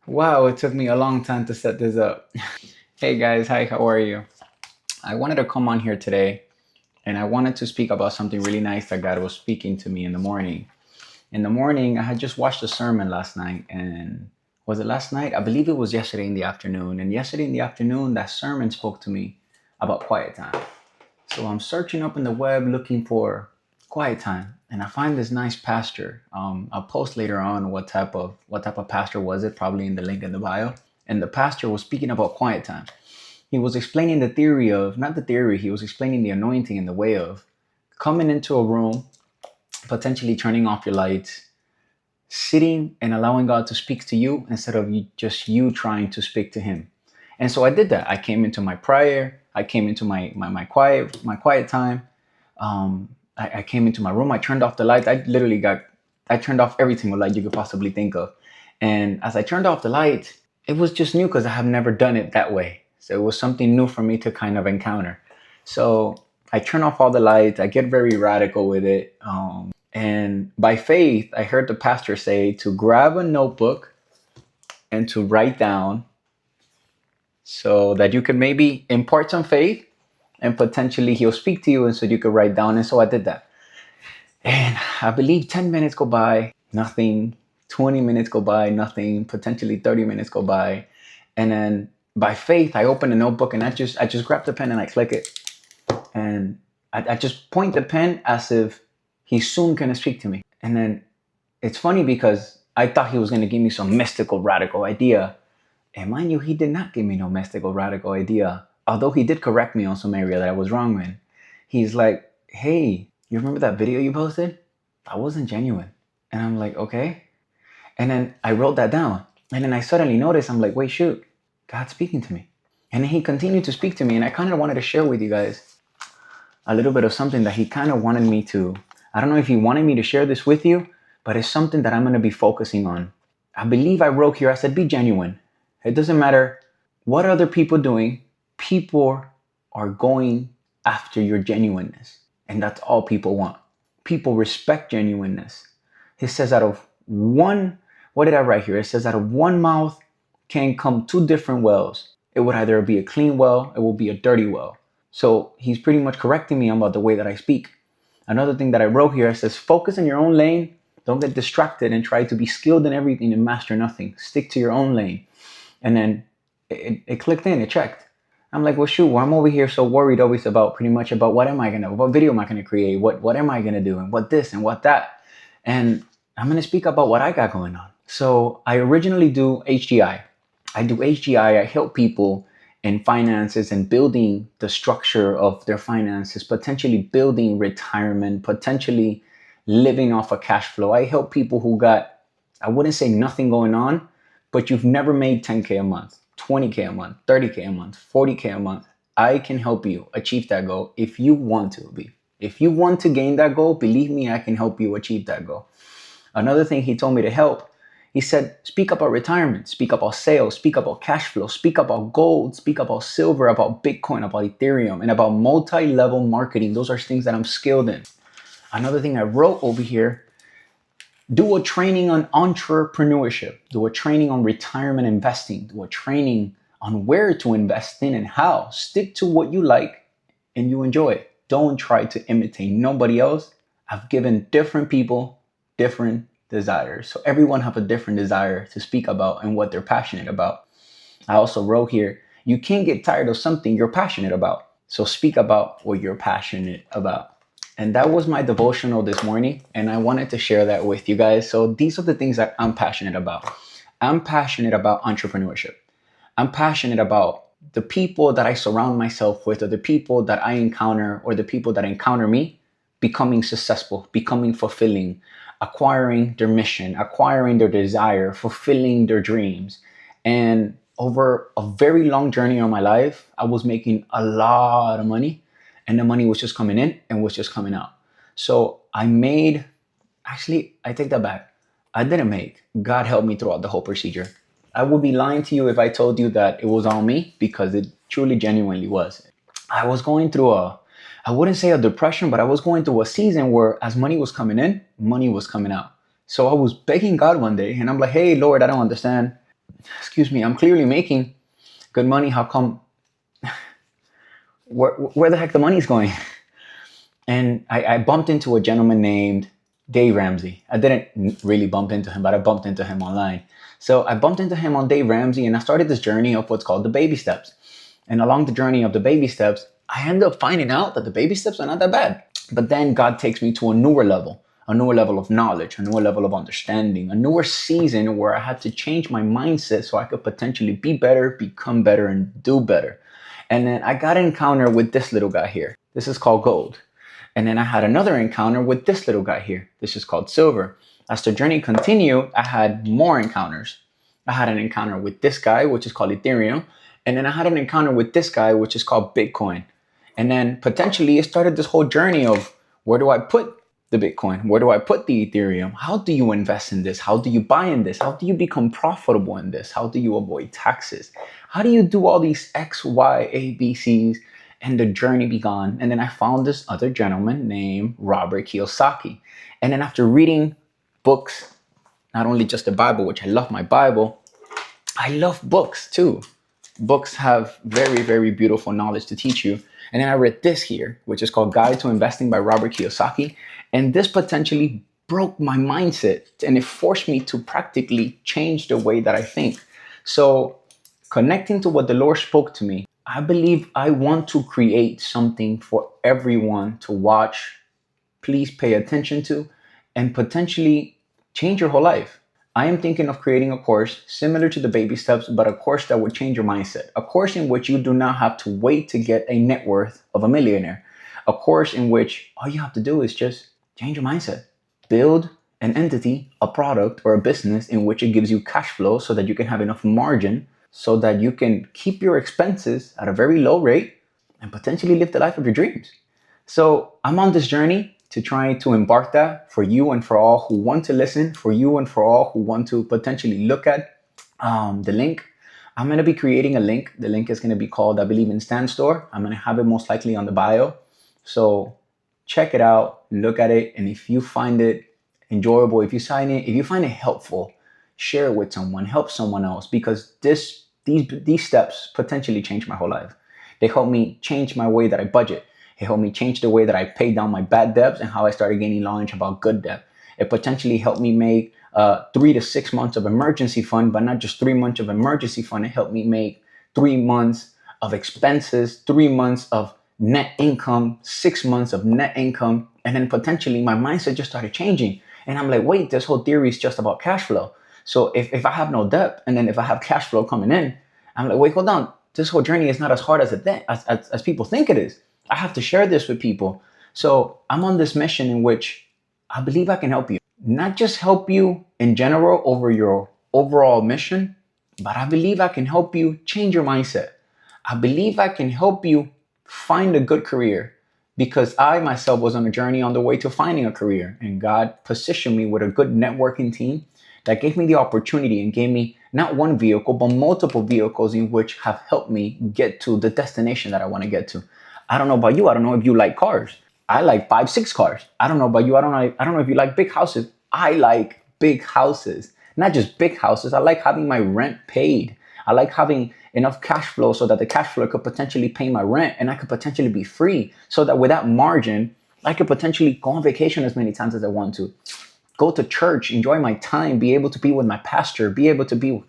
Wow, it took me a long time to set this up. Hey guys, hi, how are you? I wanted to come on here today and I wanted to speak about something really nice that God was speaking to me in the morning. In the morning, I had just watched a sermon last night, and was it last night? I believe it was yesterday in the afternoon. And yesterday in the afternoon, that sermon spoke to me about quiet time. So I'm searching up in the web looking for quiet time, and I find this nice pastor. I'll post later on what type of pastor was it, probably in the link in the bio. And the pastor was speaking about quiet time. He was explaining the theory of not the theory. He was explaining the anointing and the way of coming into a room, potentially turning off your lights, sitting and allowing God to speak to you instead of just you trying to speak to Him. And so I did that. I came into my prayer. I came into my quiet time. I came into my room. I turned off the lights. I turned off every single light you could possibly think of. And as I turned off the lights, it was just new because I have never done it that way. So it was something new for me to kind of encounter. So I turn off all the lights. I get very radical with it. And by faith, I heard the pastor say to grab a notebook and to write down so that you could maybe impart some faith and potentially he'll speak to you and so you could write down. And so I did that. And I believe 10 minutes go by, nothing. 20 minutes go by, nothing. Potentially 30 minutes go by. And then by faith, I open the notebook and I just grab the pen and I click it. And I just point the pen as if he's soon going to speak to me. And then it's funny because I thought he was going to give me some mystical, radical idea. And mind you, he did not give me no mystical, radical idea. Although he did correct me on some area that I was wrong in. He's like, hey, you remember that video you posted? That wasn't genuine. And I'm like, okay. And then I wrote that down. And then I suddenly noticed, I'm like, wait, shoot, God's speaking to me. And then he continued to speak to me. And I kind of wanted to share with you guys a little bit of something that he kind of wanted me to. I don't know if he wanted me to share this with you, but it's something that I'm going to be focusing on. I believe I wrote here, I said, be genuine. It doesn't matter what other people doing. People are going after your genuineness. And that's all people want. People respect genuineness. It says out of one, what did I write here? It says out of one mouth can come two different wells. It would either be a clean well, it will be a dirty well. So he's pretty much correcting me about the way that I speak. Another thing that I wrote here, it says focus in your own lane. Don't get distracted and try to be skilled in everything and master nothing. Stick to your own lane. And then it clicked in, it checked. I'm like, well, shoot, well, I'm over here so worried always about pretty much about what video am I going to create? What am I going to do? And what this and what that? And I'm going to speak about what I got going on. So I originally do HGI. I do HGI. I help people in finances and building the structure of their finances, potentially building retirement, potentially living off of cash flow. I help people who got, I wouldn't say nothing going on, but you've never made 10K a month, 20K a month, 30K a month, 40K a month. I can help you achieve that goal if you want to be. If you want to gain that goal, believe me, I can help you achieve that goal. Another thing he told me to help, he said, speak about retirement, speak about sales, speak about cash flow, speak about gold, speak about silver, about Bitcoin, about Ethereum, and about multi-level marketing. Those are things that I'm skilled in. Another thing I wrote over here, do a training on entrepreneurship, do a training on retirement investing, do a training on where to invest in and how. Stick to what you like and you enjoy it. Don't try to imitate nobody else. I've given different people different desires. So everyone have a different desire to speak about and what they're passionate about. I also wrote here, you can't get tired of something you're passionate about. So speak about what you're passionate about. And that was my devotional this morning. And I wanted to share that with you guys. So these are the things that I'm passionate about. I'm passionate about entrepreneurship. I'm passionate about the people that I surround myself with, or the people that I encounter, or the people that encounter me, becoming successful, becoming fulfilling, acquiring their mission, acquiring their desire, fulfilling their dreams. And over a very long journey of my life, I was making a lot of money, and the money was just coming in and was just coming out. So I take that back. I didn't make. God helped me throughout the whole procedure. I would be lying to you if I told you that it was all me, because it truly, genuinely was. I was going through I wouldn't say a depression, but I was going through a season where as money was coming in, money was coming out. So I was begging God one day and I'm like, hey, Lord, I don't understand. excuse me, I'm clearly making good money. How come, where the heck the money's going? And I bumped into a gentleman named Dave Ramsey. I didn't really bump into him, but I bumped into him online. So I bumped into him on Dave Ramsey, and I started this journey of what's called the baby steps. And along the journey of the baby steps, I ended up finding out that the baby steps are not that bad. But then God takes me to a newer level of knowledge, a newer level of understanding, a newer season where I had to change my mindset so I could potentially be better, become better, and do better. And then I got an encounter with this little guy here. This is called gold. And then I had another encounter with this little guy here. This is called silver. As the journey continued, I had more encounters. I had an encounter with this guy, which is called Ethereum. And then I had an encounter with this guy, which is called Bitcoin. And then potentially it started this whole journey of, where do I put the Bitcoin? Where do I put the Ethereum? How do you invest in this? How do you buy in this? How do you become profitable in this? How do you avoid taxes? How do you do all these X, Y, A, B, C's? And the journey began. And then I found this other gentleman named Robert Kiyosaki. And then after reading books, not only just the Bible, which I love my Bible, I love books too. Books have very, very beautiful knowledge to teach you. And then I read this here, which is called Guide to Investing by Robert Kiyosaki. And this potentially broke my mindset, and it forced me to practically change the way that I think. So connecting to what the Lord spoke to me, I believe I want to create something for everyone to watch, please pay attention to, and potentially change your whole life. I am thinking of creating a course similar to the baby steps, but a course that would change your mindset. A course in which you do not have to wait to get a net worth of a millionaire. A course in which all you have to do is just change your mindset. Build an entity, a product, or a business in which it gives you cash flow so that you can have enough margin so that you can keep your expenses at a very low rate and potentially live the life of your dreams. So I'm on this journey to try to embark that for you and for all who want to listen, for you and for all who want to potentially look at the link. I'm going to be creating a link. The link is going to be called, I believe, in Stan Store. I'm going to have it most likely on the bio. So check it out, look at it. And if you find it enjoyable, if you find it helpful, share it with someone, help someone else, because these steps potentially changed my whole life. They helped me change my way that I budget. It helped me change the way that I pay down my bad debts and how I started gaining knowledge about good debt. It potentially helped me make 3 to 6 months of emergency fund, but not just 3 months of emergency fund. It helped me make 3 months of expenses, 3 months of net income, 6 months of net income. And then potentially my mindset just started changing. And I'm like, wait, this whole theory is just about cash flow. So if I have no debt, and then if I have cash flow coming in, I'm like, wait, hold on. This whole journey is not as hard as people think it is. I have to share this with people. So I'm on this mission in which I believe I can help you. Not just help you in general over your overall mission, but I believe I can help you change your mindset. I believe I can help you find a good career, because I myself was on a journey on the way to finding a career, and God positioned me with a good networking team that gave me the opportunity and gave me not one vehicle, but multiple vehicles in which have helped me get to the destination that I want to get to. I don't know about you. I don't know if you like cars. I like 5, 6 cars. I don't know about you. I don't know if you like big houses. I like big houses, not just big houses. I like having my rent paid. I like having enough cash flow so that the cash flow could potentially pay my rent and I could potentially be free, so that with that margin, I could potentially go on vacation as many times as I want to, go to church, enjoy my time, be able to be with my pastor, be able to be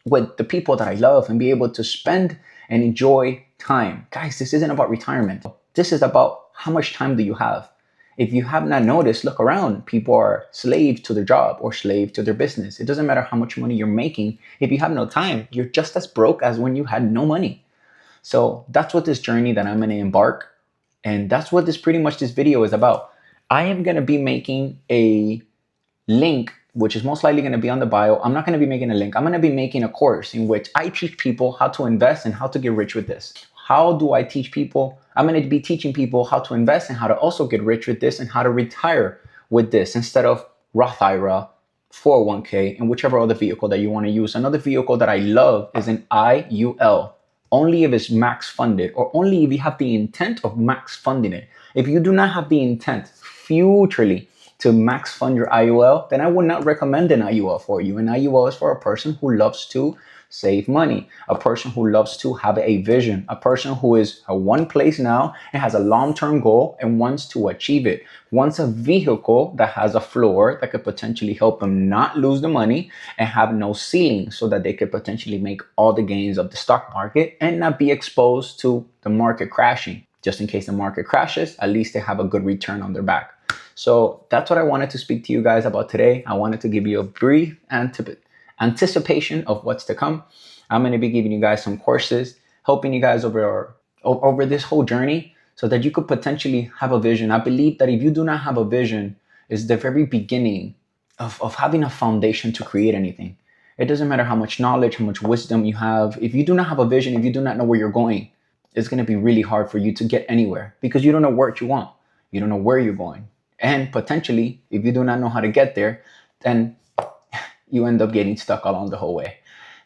with the people that I love, and be able to spend and enjoy time. Guys, this isn't about retirement. This is about how much time do you have. If you have not noticed, look around. People are slaves to their job or slave to their business. It doesn't matter how much money you're making. If you have no time, you're just as broke as when you had no money. So that's what this journey that I'm going to embark. And that's what this video is about. I am going to be making a link, which is most likely going to be on the bio. I'm not going to be making a link. I'm going to be making a course in which I teach people how to invest and how to get rich with this. How do I teach people? I'm going to be teaching people how to invest and how to also get rich with this, and how to retire with this instead of Roth IRA, 401k, and whichever other vehicle that you want to use. Another vehicle that I love is an IUL, only if it's max funded, or only if you have the intent of max funding it. If you do not have the intent futurely to max fund your IUL, then I would not recommend an IUL for you. An IUL is for a person who loves to save money, a person who loves to have a vision, a person who is at one place now and has a long-term goal and wants to achieve it, wants a vehicle that has a floor that could potentially help them not lose the money and have no ceiling, so that they could potentially make all the gains of the stock market and not be exposed to the market crashing. Just in case the market crashes, at least they have a good return on their back. So that's what I wanted to speak to you guys about today. I wanted to give you a brief anticipation of what's to come. I'm going to be giving you guys some courses, helping you guys over this whole journey so that you could potentially have a vision. I believe that if you do not have a vision, it's the very beginning of having a foundation to create anything. It doesn't matter how much knowledge, how much wisdom you have. If you do not have a vision, if you do not know where you're going, it's going to be really hard for you to get anywhere because you don't know what you want. You don't know where you're going. And potentially, if you do not know how to get there, then you end up getting stuck along the whole way.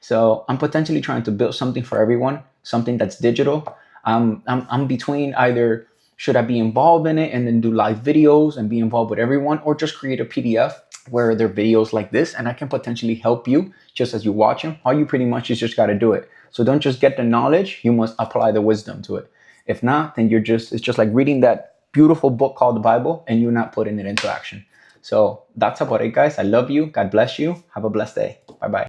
So I'm potentially trying to build something for everyone, something that's digital. I'm between either should I be involved in it and then do live videos and be involved with everyone, or just create a PDF where there are videos like this and I can potentially help you just as you watch them. All you pretty much is just got to do it. So don't just get the knowledge, you must apply the wisdom to it. If not, then it's just like reading that beautiful book called the Bible and you're not putting it into action. So that's about it, guys. I love you. God bless you. Have a blessed day. Bye-bye.